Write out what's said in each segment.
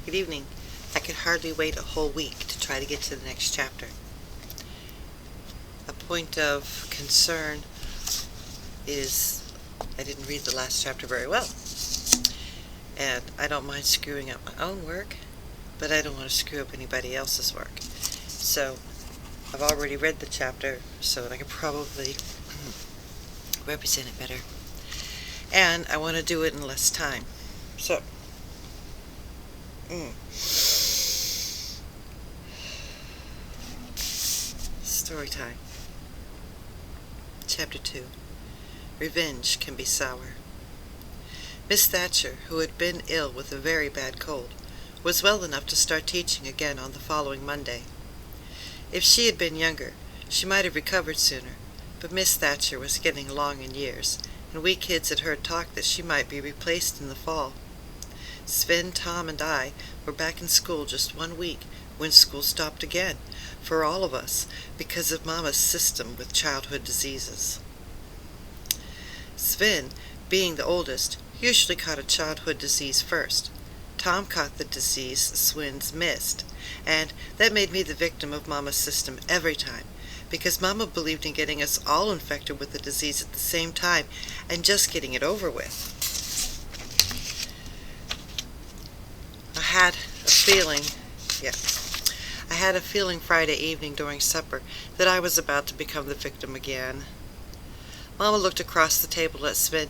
Good evening. I could hardly wait a whole week to try to get to the next chapter. A point of concern is I didn't read the last chapter very well. And I don't mind screwing up my own work, but I don't want to screw up anybody else's work. So I've already read the chapter so that I can probably represent it better. And I want to do it in less time. So, story time. Chapter 2. Revenge can be sour. Miss Thatcher, who had been ill with a very bad cold, was well enough to start teaching again on the following Monday. If she had been younger, she might have recovered sooner, but Miss Thatcher was getting along in years, and we kids had heard talk that she might be replaced in the fall. Sven, Tom, and I were back in school just 1 week when school stopped again, for all of us, because of Mama's system with childhood diseases. Sven, being the oldest, usually caught a childhood disease first. Tom caught the disease Sven's missed, and that made me the victim of Mama's system every time, because Mama believed in getting us all infected with the disease at the same time and just getting it over with. I had a feeling Friday evening during supper that I was about to become the victim again. Mama looked across the table at Sven.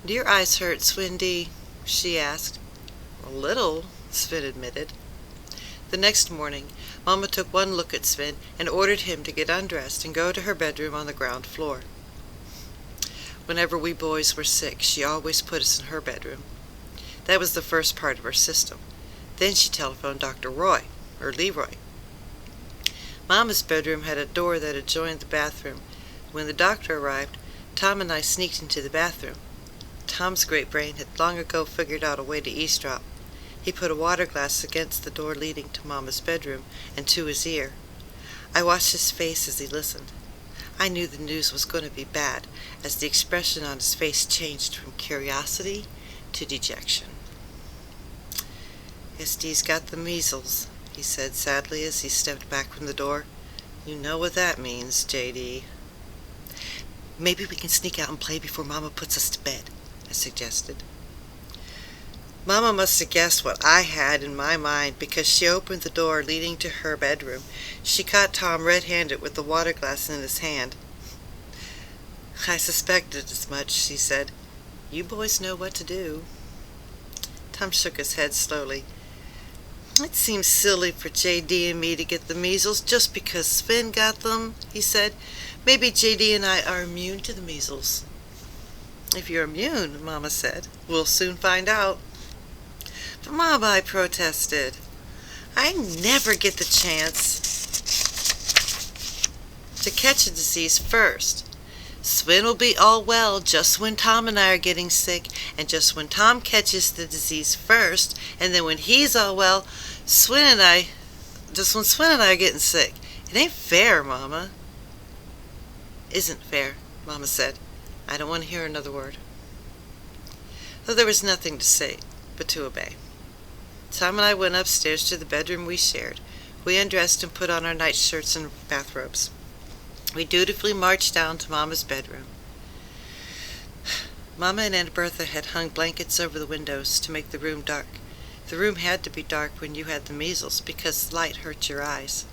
"Do your eyes hurt, Swindy?" she asked. "A little," Sven admitted. The next morning, Mama took one look at Sven and ordered him to get undressed and go to her bedroom on the ground floor. Whenever we boys were sick, she always put us in her bedroom. That was the first part of her system. Then she telephoned Dr. Leroy. Mama's bedroom had a door that adjoined the bathroom. When the doctor arrived, Tom and I sneaked into the bathroom. Tom's great brain had long ago figured out a way to eavesdrop. He put a water glass against the door leading to Mama's bedroom and to his ear. I watched his face as he listened. I knew the news was going to be bad, as the expression on his face changed from curiosity to dejection. "SD's got the measles," he said sadly as he stepped back from the door. "You know what that means, JD." "Maybe we can sneak out and play before Mama puts us to bed," I suggested. Mama must have guessed what I had in my mind, because she opened the door leading to her bedroom. She caught Tom red-handed with the water glass in his hand. "I suspected as much," she said. "You boys know what to do." Tom shook his head slowly. "It seems silly for JD and me to get the measles just because Sven got them," he said. "Maybe JD and I are immune to the measles." "If you're immune," Mama said, "we'll soon find out." "But Mama," I protested, "I never get the chance to catch a disease first. Sven will be all well just when Tom and I are getting sick, and just when Tom catches the disease first, and then when he's all well, Sven and I are getting sick. It ain't fair, Mama." "Isn't fair," Mama said. "I don't want to hear another word." Though there was nothing to say but to obey. Tom and I went upstairs to the bedroom we shared. We undressed and put on our nightshirts and bathrobes. We dutifully marched down to Mama's bedroom. Mama and Aunt Bertha had hung blankets over the windows to make the room dark. The room had to be dark when you had the measles, because the light hurt your eyes.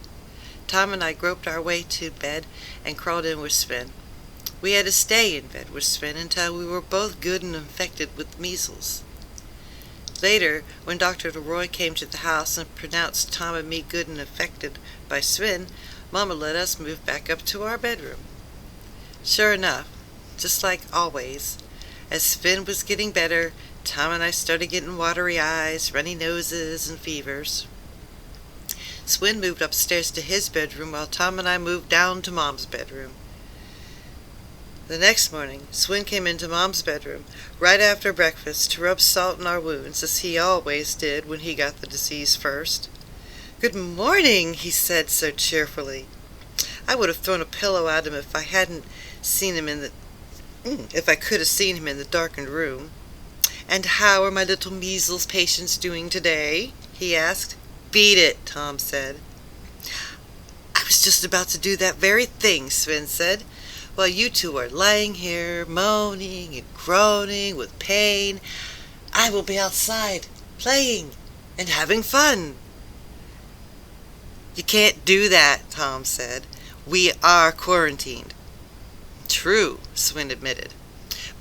Tom and I groped our way to bed and crawled in with Sven. We had to stay in bed with Sven until we were both good and infected with measles. Later, when Dr. Leroy came to the house and pronounced Tom and me good and infected by Sven, Mama let us move back up to our bedroom. Sure enough, just like always, as Sven was getting better, Tom and I started getting watery eyes, runny noses, and fevers. Sven moved upstairs to his bedroom while Tom and I moved down to Mom's bedroom. The next morning, Sven came into Mom's bedroom right after breakfast to rub salt in our wounds, as he always did when he got the disease first. "Good morning," he said so cheerfully. I would have thrown a pillow at him if I could have seen him in the darkened room. "And how are my little measles patients doing today?" he asked. "Beat it," Tom said. "I was just about to do that very thing," Sven said. "While you two are lying here, moaning and groaning with pain, I will be outside, playing and having fun." "You can't do that," Tom said. "We are quarantined." "True," Sven admitted.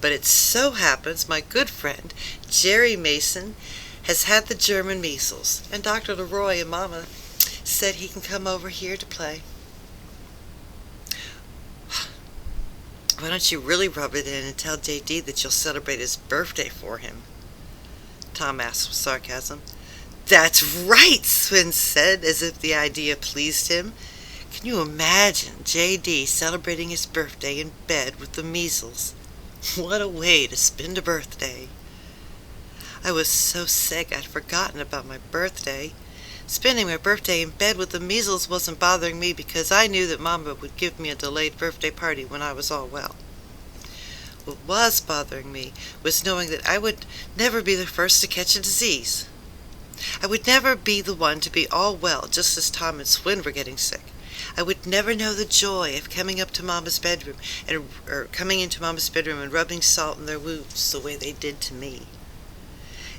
"But it so happens my good friend, Jerry Mason, has had the German measles, and Dr. Leroy and Mama said he can come over here to play." "Why don't you really rub it in and tell JD that you'll celebrate his birthday for him?" Tom asked with sarcasm. "That's right," Sven said, as if the idea pleased him. "Can you imagine JD celebrating his birthday in bed with the measles? What a way to spend a birthday." I was so sick I'd forgotten about my birthday. Spending my birthday in bed with the measles wasn't bothering me because I knew that Mama would give me a delayed birthday party when I was all well. What was bothering me was knowing that I would never be the first to catch a disease. I would never be the one to be all well just as Tom and Swin were getting sick. I would never know the joy of coming into Mama's bedroom and rubbing salt in their wounds the way they did to me.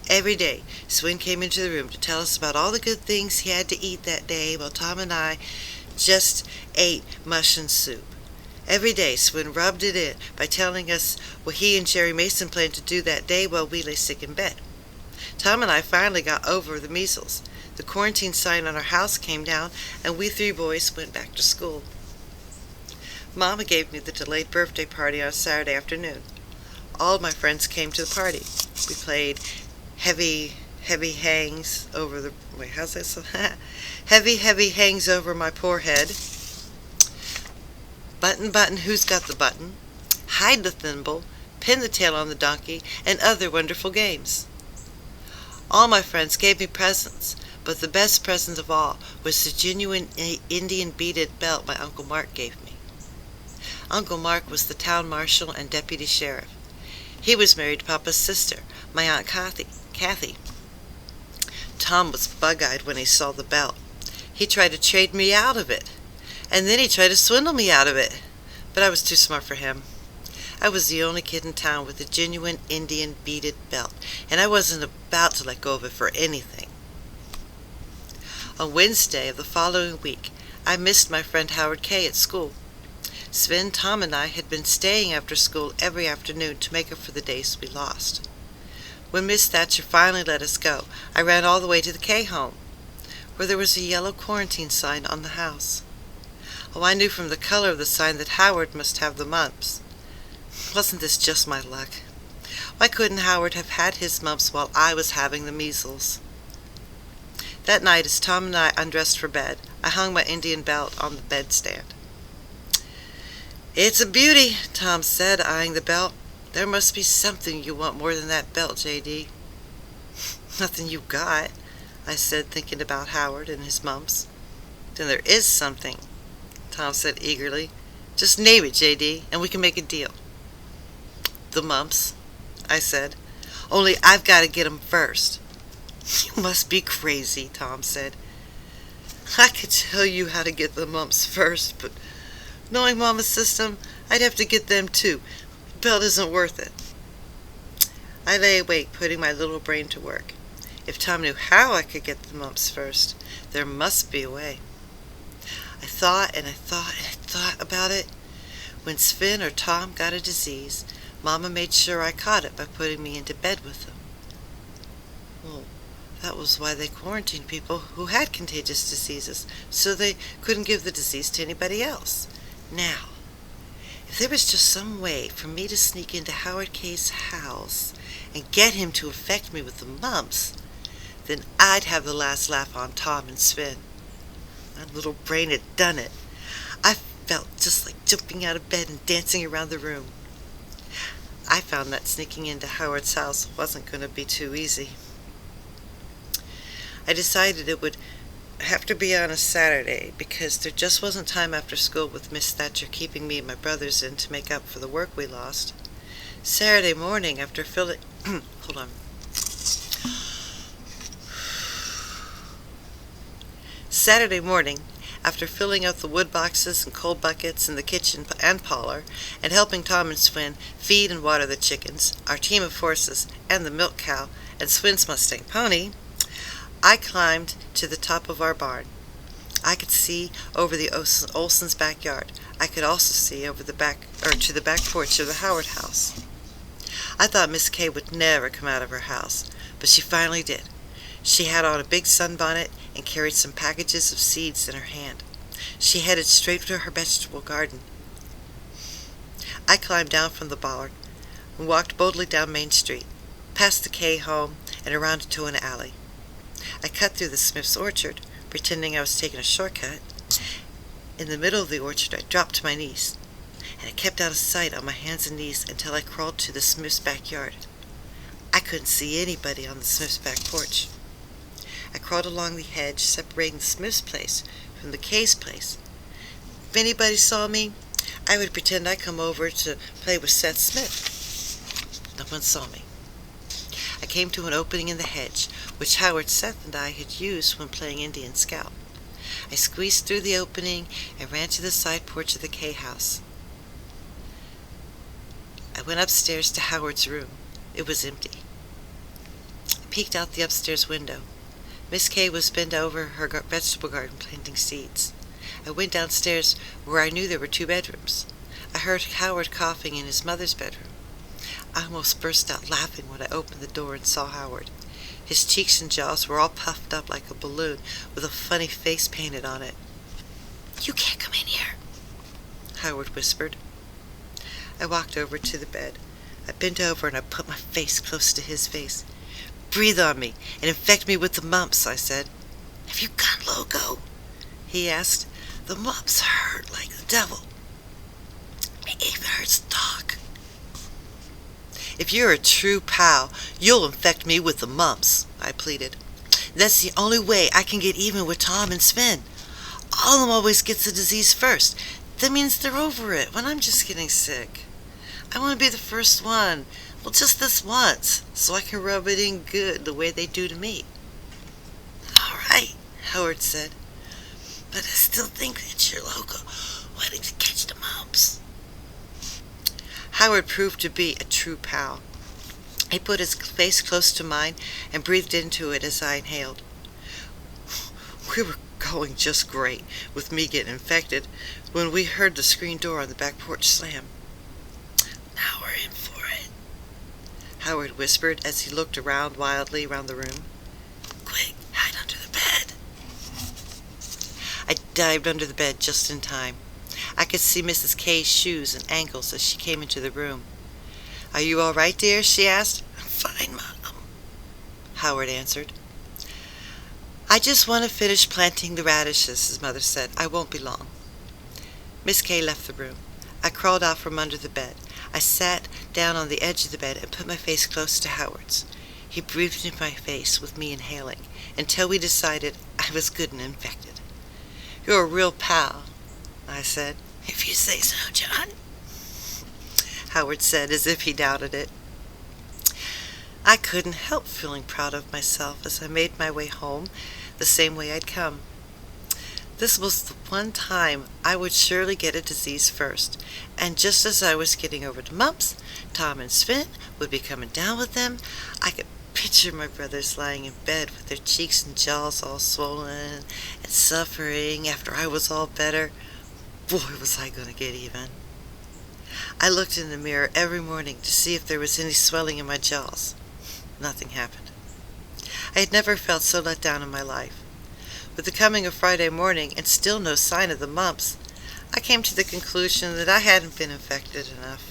Every day, Swin came into the room to tell us about all the good things he had to eat that day, while Tom and I just ate mush and soup. Every day, Swin rubbed it in by telling us what he and Jerry Mason planned to do that day while we lay sick in bed. Tom and I finally got over the measles. The quarantine sign on our house came down, and we 3 boys went back to school. Mama gave me the delayed birthday party on Saturday afternoon. All of my friends came to the party. We played heavy hangs over the... Wait, how's that? Heavy hangs over my poor head. Button, who's got the button? Hide the thimble, pin the tail on the donkey, and other wonderful games. All my friends gave me presents, but the best present of all was the genuine Indian beaded belt my Uncle Mark gave me. Uncle Mark was the town marshal and deputy sheriff. He was married to Papa's sister, my Aunt Kathy. Tom was bug-eyed when he saw the belt. He tried to trade me out of it, and then he tried to swindle me out of it, but I was too smart for him. I was the only kid in town with a genuine Indian beaded belt, and I wasn't about to let go of it for anything. On Wednesday of the following week, I missed my friend Howard K. at school. Sven, Tom, and I had been staying after school every afternoon to make up for the days we lost. When Miss Thatcher finally let us go, I ran all the way to the K home, where there was a yellow quarantine sign on the house. Oh, I knew from the color of the sign that Howard must have the mumps. Wasn't this just my luck? Why couldn't Howard have had his mumps while I was having the measles? That night, as Tom and I undressed for bed, I hung my Indian belt on the bedstand. "It's a beauty," Tom said, eyeing the belt. "There must be something you want more than that belt, J.D." "Nothing you got," I said, thinking about Howard and his mumps. "Then there is something," Tom said eagerly. "Just name it, J.D., and we can make a deal." "The mumps," I said. "Only I've got to get 'em first." "You must be crazy," Tom said. "I could tell you how to get the mumps first, but knowing Mama's system, I'd have to get them too. The belt isn't worth it." I lay awake, putting my little brain to work. If Tom knew how I could get the mumps first, there must be a way. I thought and I thought and I thought about it. When Sven or Tom got a disease, Mama made sure I caught it by putting me into bed with them. Well, that was why they quarantined people who had contagious diseases, so they couldn't give the disease to anybody else. Now, if there was just some way for me to sneak into Howard K.'s house and get him to infect me with the mumps, then I'd have the last laugh on Tom and Sven. My little brain had done it. I felt just like jumping out of bed and dancing around the room. I found that sneaking into Howard's house wasn't going to be too easy. I decided it would have to be on a Saturday because there just wasn't time after school with Miss Thatcher keeping me and my brothers in to make up for the work we lost. Saturday morning after filling... Hold on. Saturday morning, after filling up the wood boxes and coal buckets in the kitchen and parlor, and helping Tom and Swin feed and water the chickens, our team of horses, and the milk cow, and Swin's Mustang pony, I climbed to the top of our barn. I could see over the Olson's backyard. I could also see over to the back porch of the Howard house. I thought Miss Kay would never come out of her house, but she finally did. She had on a big sunbonnet and carried some packages of seeds in her hand. She headed straight to her vegetable garden. I climbed down from the barn and walked boldly down Main Street, past the Kay home and around into an alley. I cut through the Smith's orchard, pretending I was taking a shortcut. In the middle of the orchard, I dropped to my knees, and I kept out of sight on my hands and knees until I crawled to the Smith's backyard. I couldn't see anybody on the Smith's back porch. I crawled along the hedge separating the Smith's place from the Kay's place. If anybody saw me, I would pretend I'd come over to play with Seth Smith. No one saw me. I came to an opening in the hedge, which Howard, Seth, and I had used when playing Indian Scout. I squeezed through the opening and ran to the side porch of the Kay house. I went upstairs to Howard's room. It was empty. I peeked out the upstairs window. Miss Kay was bent over her vegetable garden planting seeds. I went downstairs where I knew there were 2 bedrooms. I heard Howard coughing in his mother's bedroom. I almost burst out laughing when I opened the door and saw Howard. His cheeks and jaws were all puffed up like a balloon with a funny face painted on it. "You can't come in here," Howard whispered. I walked over to the bed. I bent over and I put my face close to his face. "Breathe on me and infect me with the mumps," I said. "Have you got logo?" he asked. "The mumps hurt like the devil. It even hurts to talk." "If you're a true pal, you'll infect me with the mumps," I pleaded. "That's the only way I can get even with Tom and Sven. All of them always gets the disease first. That means they're over it when I'm just getting sick. I want to be the first one, well, just this once, so I can rub it in good the way they do to me." "All right," Howard said, "but I still think that you're local, wanting to catch the mumps." Howard proved to be a true pal. He put his face close to mine and breathed into it as I inhaled. We were going just great, with me getting infected, when we heard the screen door on the back porch slam. "Now we're in for it," Howard whispered as he looked around wildly around the room. "Quick, hide under the bed." I dived under the bed just in time. I could see Mrs. Kay's shoes and ankles as she came into the room. "Are you all right, dear?" she asked. "I'm fine, Mom," Howard answered. "I just want to finish planting the radishes," his mother said. "I won't be long." Miss Kay left the room. I crawled out from under the bed. I sat down on the edge of the bed and put my face close to Howard's. He breathed in my face with me inhaling, until we decided I was good and infected. "You're a real pal," I said. "If you say so, John," Howard said, as if he doubted it. I couldn't help feeling proud of myself as I made my way home the same way I'd come. This was the one time I would surely get a disease first, and just as I was getting over the mumps, Tom and Sven would be coming down with them. I could picture my brothers lying in bed with their cheeks and jaws all swollen and suffering after I was all better. Boy, was I going to get even. I looked in the mirror every morning to see if there was any swelling in my jaws. Nothing happened. I had never felt so let down in my life. With the coming of Friday morning and still no sign of the mumps, I came to the conclusion that I hadn't been infected enough.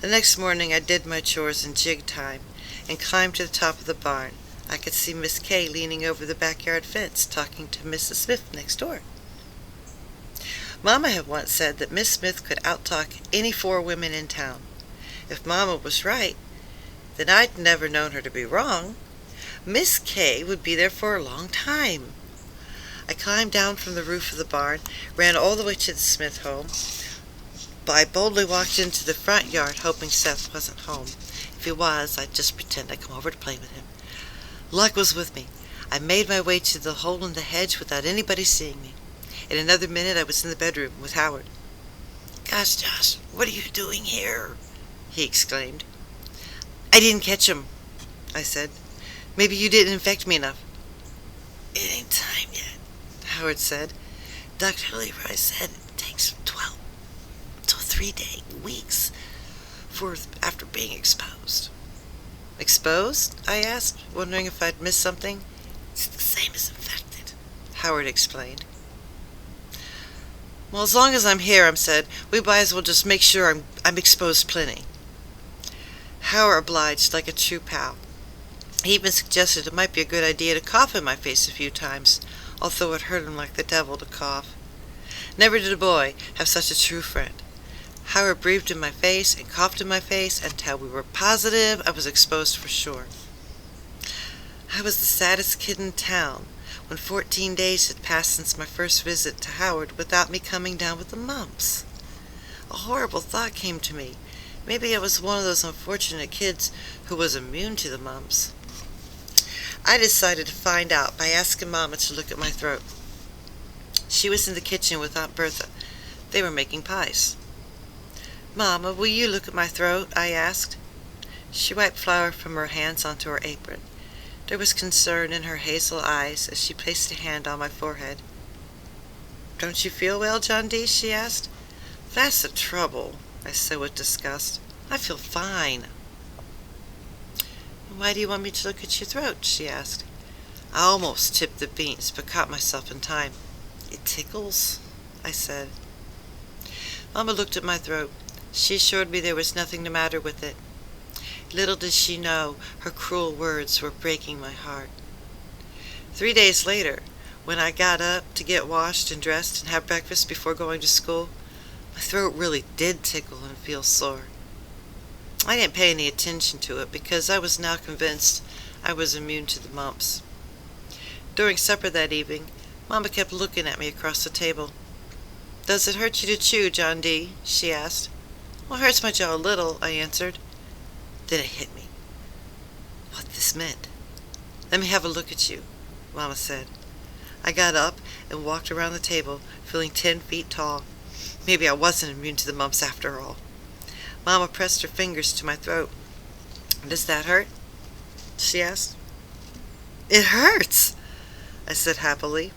The next morning I did my chores in jig time and climbed to the top of the barn. I could see Miss Kay leaning over the backyard fence talking to Mrs. Smith next door. Mama had once said that Miss Smith could outtalk any 4 women in town. If Mama was right, then I'd never known her to be wrong. Miss Kay would be there for a long time. I climbed down from the roof of the barn, ran all the way to the Smith home. I boldly walked into the front yard, hoping Seth wasn't home. If he was, I'd just pretend I'd come over to play with him. Luck was with me. I made my way to the hole in the hedge without anybody seeing me. In another minute I was in the bedroom with Howard. "Gosh, Josh, what are you doing here?" he exclaimed. "I didn't catch him," I said. "Maybe you didn't infect me enough." "It ain't time yet," Howard said. "Dr. Leroy said it takes 12 to 3 weeks after being exposed." "Exposed?" I asked, wondering if I'd missed something. "It's the same as infected," Howard explained. "Well, as long as I'm here," I said, "we might as well just make sure I'm exposed plenty." Howard obliged like a true pal. He even suggested it might be a good idea to cough in my face a few times, although it hurt him like the devil to cough. Never did a boy have such a true friend. Howard breathed in my face and coughed in my face until we were positive I was exposed for sure. I was the saddest kid in town when 14 days had passed since my first visit to Howard without me coming down with the mumps. A horrible thought came to me. Maybe I was one of those unfortunate kids who was immune to the mumps. I decided to find out by asking Mama to look at my throat. She was in the kitchen with Aunt Bertha. They were making pies. "Mama, will you look at my throat?" I asked. She wiped flour from her hands onto her apron. There was concern in her hazel eyes as she placed a hand on my forehead. "Don't you feel well, John D.?" she asked. "That's the trouble," I said with disgust. "I feel fine." "Why do you want me to look at your throat?" she asked. I almost tipped the beans, but caught myself in time. "It tickles," I said. Mama looked at my throat. She assured me there was nothing the matter with it. Little did she know her cruel words were breaking my heart. 3 days later, when I got up to get washed and dressed and have breakfast before going to school, my throat really did tickle and feel sore. I didn't pay any attention to it because I was now convinced I was immune to the mumps. During supper that evening, Mama kept looking at me across the table. "Does it hurt you to chew, John D.?" she asked. "Well, it hurts my jaw a little," I answered. Then it hit me what this meant. "Let me have a look at you," Mama said. I got up and walked around the table, feeling 10 feet tall. Maybe I wasn't immune to the mumps after all. Mama pressed her fingers to my throat. "Does that hurt?" she asked. "It hurts," I said happily.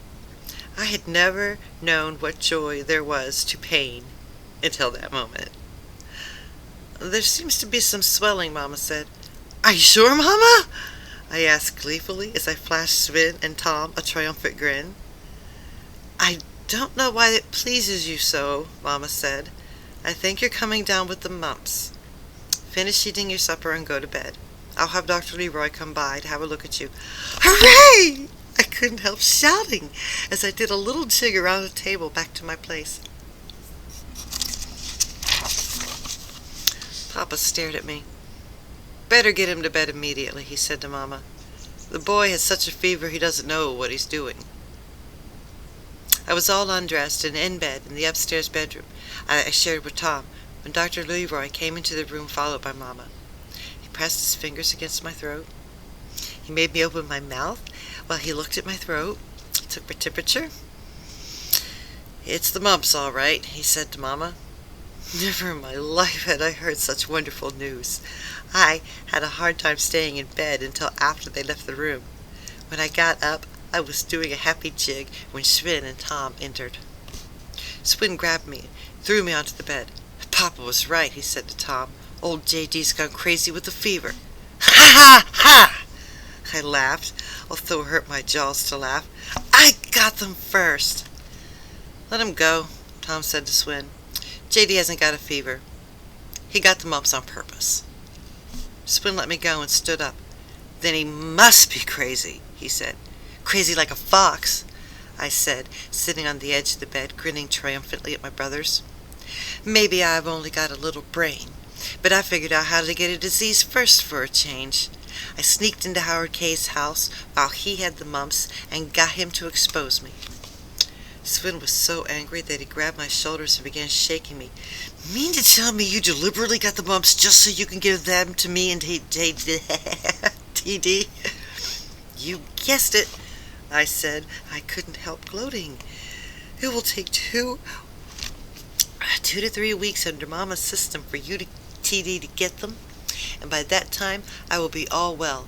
I had never known what joy there was to pain until that moment. "There seems to be some swelling," Mama said. "Are you sure, Mama?" I asked gleefully as I flashed Sven and Tom a triumphant grin. "I don't know why it pleases you so," Mama said. "I think you're coming down with the mumps. Finish eating your supper and go to bed. I'll have Dr. Leroy come by to have a look at you." Hooray! I couldn't help shouting as I did a little jig around the table back to my place. Papa stared at me. "Better get him to bed immediately," he said to Mama. "The boy has such a fever he doesn't know what he's doing." I was all undressed and in bed in the upstairs bedroom I shared with Tom when Dr. Leroy came into the room followed by Mama. He pressed his fingers against my throat. He made me open my mouth while he looked at my throat. He took my temperature. "It's the mumps, all right," he said to Mama. Never in my life had I heard such wonderful news. I had a hard time staying in bed until after they left the room. When I got up, I was doing a happy jig when Sven and Tom entered. Sven grabbed me, threw me onto the bed. "Papa was right," he said to Tom. "Old JD's gone crazy with the fever." "Ha ha ha!" I laughed, although it hurt my jaws to laugh. "I got them first." "Let him go," Tom said to Sven. "JD hasn't got a fever. He got the mumps on purpose." Sven let me go and stood up. "Then he must be crazy," he said. "Crazy like a fox," I said, sitting on the edge of the bed, grinning triumphantly at my brothers. "Maybe I've only got a little brain, but I figured out how to get a disease first for a change. I sneaked into Howard K's house while he had the mumps and got him to expose me." Sven was so angry that he grabbed my shoulders and began shaking me. "Mean to tell me you deliberately got the mumps just so you can give them to me and TD?" You guessed it, I said. I couldn't help gloating. It will take 2 to 3 weeks under Mama's system for you to TD to get them, and by that time I will be all well.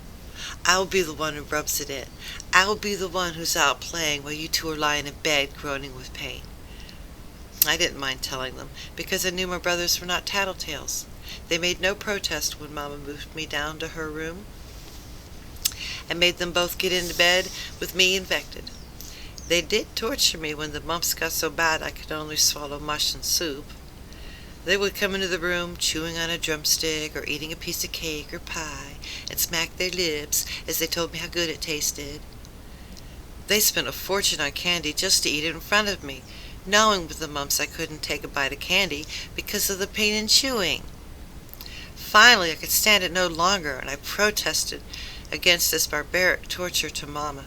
I will be the one who rubs it in. I will be the one who's out playing while you two are lying in bed groaning with pain. I didn't mind telling them, because I knew my brothers were not tattletales. They made no protest when Mama moved me down to her room and made them both get into bed with me infected. They did torture me when the mumps got so bad I could only swallow mush and soup. They would come into the room chewing on a drumstick or eating a piece of cake or pie and smack their lips as they told me how good it tasted. They spent a fortune on candy just to eat it in front of me, knowing with the mumps I couldn't take a bite of candy because of the pain in chewing. Finally, I could stand it no longer, and I protested against this barbaric torture to Mama.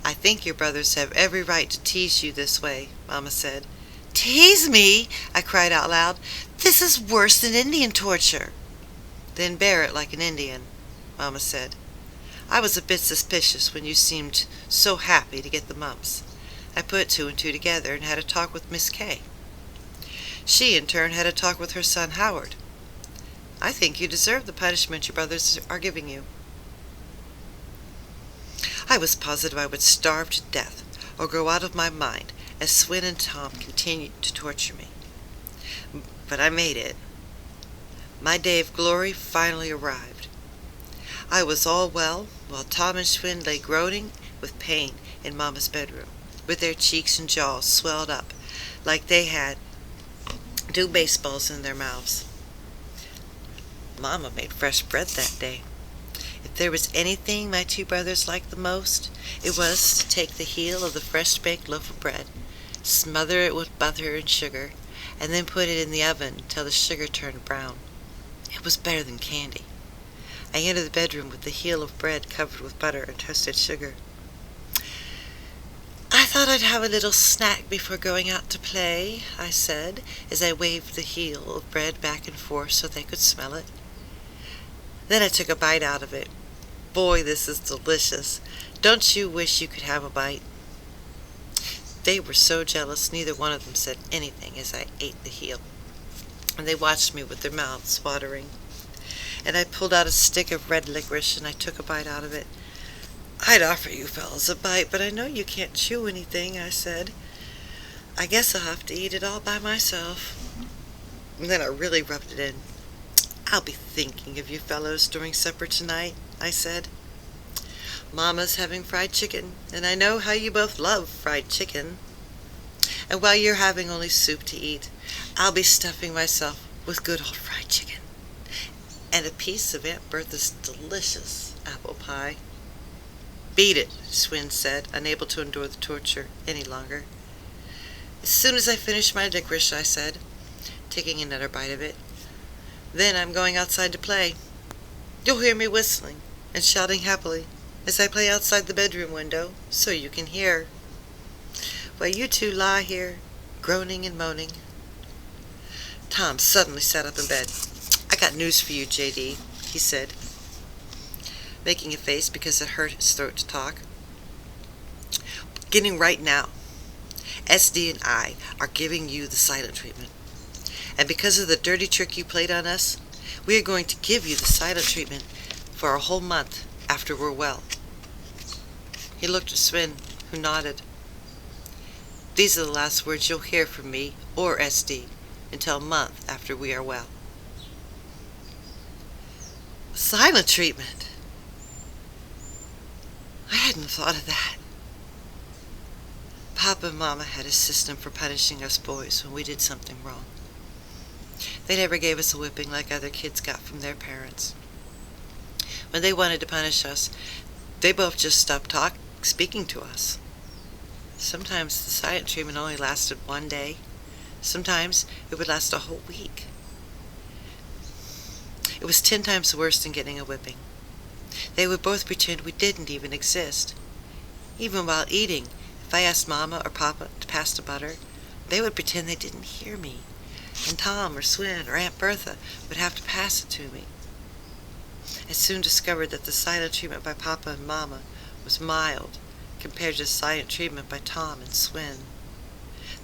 I think your brothers have every right to tease you this way, Mama said. Tease me? I cried out loud. This is worse than Indian torture. Then bear it like an Indian, Mama said. I was a bit suspicious when you seemed so happy to get the mumps. I put 2 and 2 together and had a talk with Miss Kay. She, in turn, had a talk with her son Howard. I think you deserve the punishment your brothers are giving you. I was positive I would starve to death or go out of my mind as Swin and Tom continued to torture me. But I made it. My day of glory finally arrived. I was all well while Tom and Swin lay groaning with pain in Mama's bedroom, with their cheeks and jaws swelled up like they had 2 baseballs in their mouths. Mama made fresh bread that day. If there was anything my 2 brothers liked the most, it was to take the heel of the fresh-baked loaf of bread, smother it with butter and sugar, and then put it in the oven until the sugar turned brown. It was better than candy. I entered the bedroom with the heel of bread covered with butter and toasted sugar. I thought I'd have a little snack before going out to play, I said, as I waved the heel of bread back and forth so they could smell it. Then I took a bite out of it. Boy, this is delicious. Don't you wish you could have a bite? They were so jealous neither one of them said anything as I ate the heel, and they watched me with their mouths watering. And I pulled out a stick of red licorice and I took a bite out of it. I'd offer you fellas a bite, but I know you can't chew anything, I said. I guess I'll have to eat it all by myself. And then I really rubbed it in. I'll be thinking of you fellows during supper tonight, I said. Mama's having fried chicken, and I know how you both love fried chicken. And while you're having only soup to eat, I'll be stuffing myself with good old fried chicken and a piece of Aunt Bertha's delicious apple pie. Beat it, Swin said, unable to endure the torture any longer. As soon as I finish my licorice, I said, taking another bite of it, then I'm going outside to play. You'll hear me whistling and shouting happily as I play outside the bedroom window, so you can hear. While you 2 lie here, groaning and moaning. Tom suddenly sat up in bed. I got news for you, J.D., he said, making a face because it hurt his throat to talk. Beginning right now, SD and I are giving you the silent treatment. And because of the dirty trick you played on us, we are going to give you the silent treatment for a whole month after we're well. He looked at Swin, who nodded. These are the last words you'll hear from me or SD until a month after we are well. Silent treatment. I hadn't thought of that. Papa and Mama had a system for punishing us boys when we did something wrong. They never gave us a whipping like other kids got from their parents. When they wanted to punish us, they both just stopped speaking to us. Sometimes the silent treatment only lasted 1 day. Sometimes it would last a whole week. It was 10 times worse than getting a whipping. They would both pretend we didn't even exist. Even while eating, if I asked Mama or Papa to pass the butter, they would pretend they didn't hear me, and Tom or Swin or Aunt Bertha would have to pass it to me. I soon discovered that the silent treatment by Papa and Mama was mild compared to the silent treatment by Tom and Swin.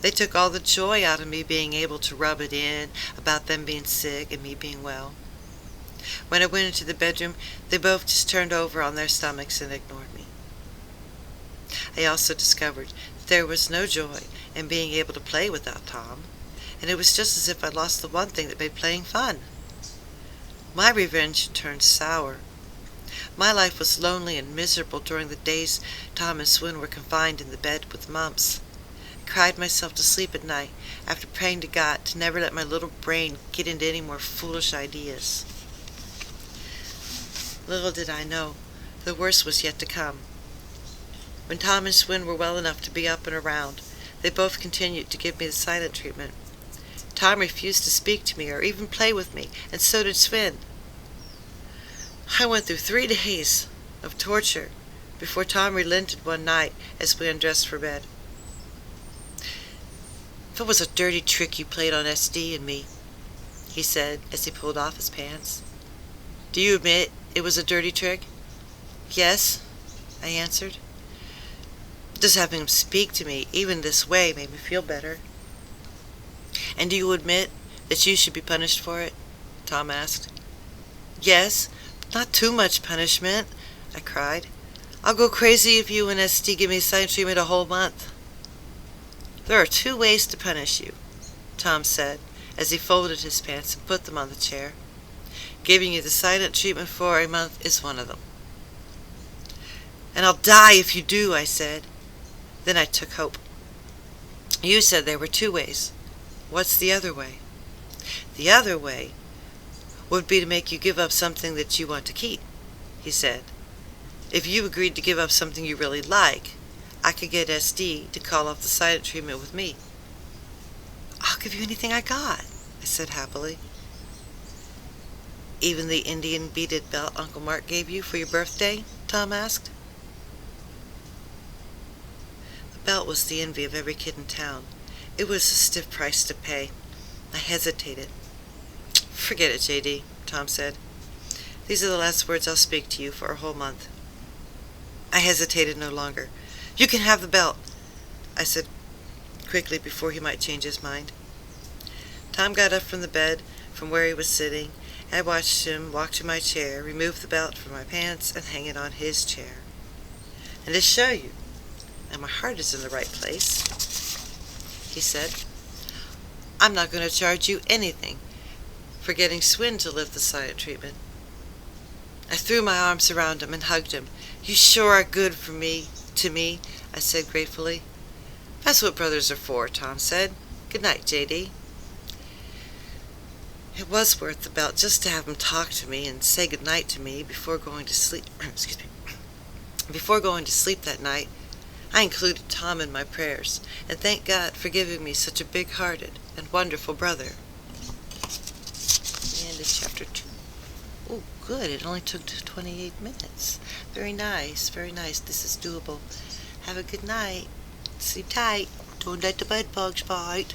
They took all the joy out of me being able to rub it in about them being sick and me being well. When I went into the bedroom, they both just turned over on their stomachs and ignored me. I also discovered that there was no joy in being able to play without Tom, and it was just as if I lost the one thing that made playing fun. My revenge turned sour. My life was lonely and miserable during the days Tom and Swin were confined in the bed with mumps. I cried myself to sleep at night after praying to God to never let my little brain get into any more foolish ideas. Little did I know, the worst was yet to come. When Tom and Swin were well enough to be up and around, they both continued to give me the silent treatment. Tom refused to speak to me or even play with me, and so did Swin. I went through 3 days of torture before Tom relented one night as we undressed for bed. "If it was a dirty trick you played on SD and me," he said as he pulled off his pants. "Do you admit it was a dirty trick?" "Yes," I answered. "Just having him speak to me, even this way, made me feel better." "And do you admit that you should be punished for it?" Tom asked. "Yes, but not too much punishment," I cried. "I'll go crazy if you and SD give me silent treatment a whole month." "There are 2 ways to punish you," Tom said as he folded his pants and put them on the chair. "Giving you the silent treatment for a month is one of them." "And I'll die if you do," I said. Then I took hope. "You said there were 2 ways. What's the other way?" "The other way would be to make you give up something that you want to keep," he said. "If you agreed to give up something you really like, I could get SD to call off the silent treatment with me." "I'll give you anything I got," I said happily. "Even the Indian beaded belt Uncle Mark gave you for your birthday?" Tom asked. The belt was the envy of every kid in town. It was a stiff price to pay. I hesitated. "Forget it, JD," Tom said. "These are the last words I'll speak to you for a whole month." I hesitated no longer. "You can have the belt," I said quickly before he might change his mind. Tom got up from the bed from where he was sitting. I watched him walk to my chair, remove the belt from my pants, and hang it on his chair. "And to show you that my heart is in the right place," he said, "I'm not going to charge you anything for getting Swin to live the silent treatment." I threw my arms around him and hugged him. "You sure are good to me, I said gratefully. "That's what brothers are for," Tom said. "Good night, JD." It was worth the belt just to have him talk to me and say good night to me before going to sleep. Excuse me. Before going to sleep that night, I included Tom in my prayers and thanked God for giving me such a big-hearted and wonderful brother. The end of chapter 2. Oh, good. It only took 28 minutes. Very nice. Very nice. This is doable. Have a good night. Sleep tight. Don't let the bed bugs bite.